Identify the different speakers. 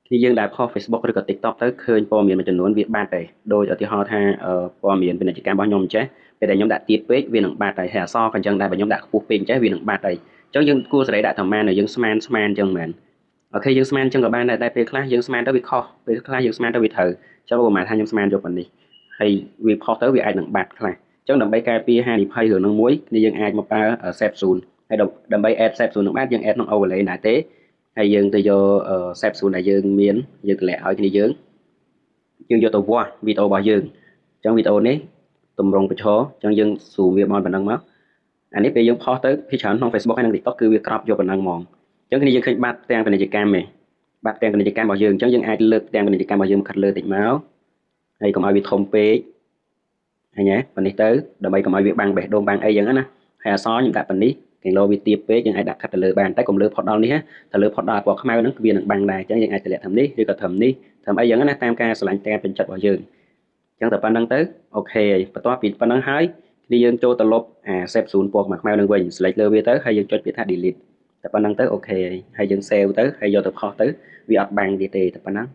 Speaker 1: khi dương đại kho Facebook ឬក៏ TikTok ទៅឃើញព័ត៌មានមួយចំនួនវាបាត់ដែរដោយឧទាហរណ៍ថាព័ត៌មានពាណិជ្ជកម្មរបស់ខ្ញុំចេះពេលដែលខ្ញុំដាក់ទៀតពេកវានឹងបាត់ហើយហើយអក្សរក៏អញ្ចឹងដែរបើខ្ញុំដាក់ខ្ពស់ពេកចេះវានឹងបាត់ហើយអញ្ចឹងយើងគួរសេរីដាក់តែម៉ានយើងស្មានស្មានអញ្ចឹងមែនអូខេយើងស្មានអញ្ចឹងក៏បានដែរតែពេលខ្លះយើងស្មានទៅវាខុសពេលខ្លះយើងស្មានទៅវាត្រូវអញ្ចឹងប្រហែលថាខ្ញុំស្មានយកប៉ុណ្នេះហើយវាខុសទៅវាអាចនឹងបាត់ខ្លះអញ្ចឹងដើម្បីការពារហានិភ័យរឿងនឹងមួយនេះយើងអាចមកប្រើ save soon ហើយដើម្បី add save soon នឹងបានយើង add ក្នុង overlay ដែរទេហើយយើងទៅយក save soon ដែលយើងមានយើងតម្លាក់ឲ្យគ្នាយើងយកទៅវាស់វីដេអូរបស់យើងអញ្ចឹងវីដេអូនេះតម្រង់ប្រឈរអញ្ចឹងយើង zoom វាមកប៉ុណ្ណឹងមកអានេះពេលយើងផុសទៅភាគច្រើនក្នុង Facebook ហើយនិង TikTok គឺវាក្របយកប៉ុណ្ណឹងហ្មងអញ្ចឹងគ្នាយើងឃើញបាត់ទាំងពាណិជ្ជកម្មឯងបាត់ទាំងពាណិជ្ជកម្មរបស់យើងអញ្ចឹងយើងអាចលើកទាំងពាណិជ្ជកម្មរបស់យើងមកខាត់លើតិចមកហើយកុំឲ្យវាធំពេកឃើញទេប៉ុណ្នេះទៅដើម្បីកុំឲ្យវាបាំងបេះដូងបាំងអីចឹងណាហើយអក្សរខ្ញុំដាក់ប៉ុណ្នេះគេលោវាទាបពេកយើងអាចដាក់ខាត់ទៅលើបានតែកុំលើផុតដល់នេះទៅលើផុតដល់ពណ៌ខ្មៅហ្នឹងវានឹងបាំងដែរអញ្ចឹងយើងអាចតម្លាក់ធ្វើនេះឬក៏ធ្វើនេះធ្វើអីចឹងណាតាមការឆ្លាញ់តាមពេញចិត្តរបស់យើងអញ្ចឹងតែប៉ុណ្្នឹងទៅអូខេបន្ទាប់ពីប៉ុណ្្នឹងហើយគ្នាយើងចូលទៅលុបsave soon ពណ៌ខ្មៅនឹងវិញ select លើវាទៅហើយយើងចុចពាក្យថា delete តែប៉ុណ្្នឹងទៅអូខេហើយយើង save ទៅហើយយកទៅផុសទៅវាអត់បាំងទៀតទេតែប៉ុណ្ណឹង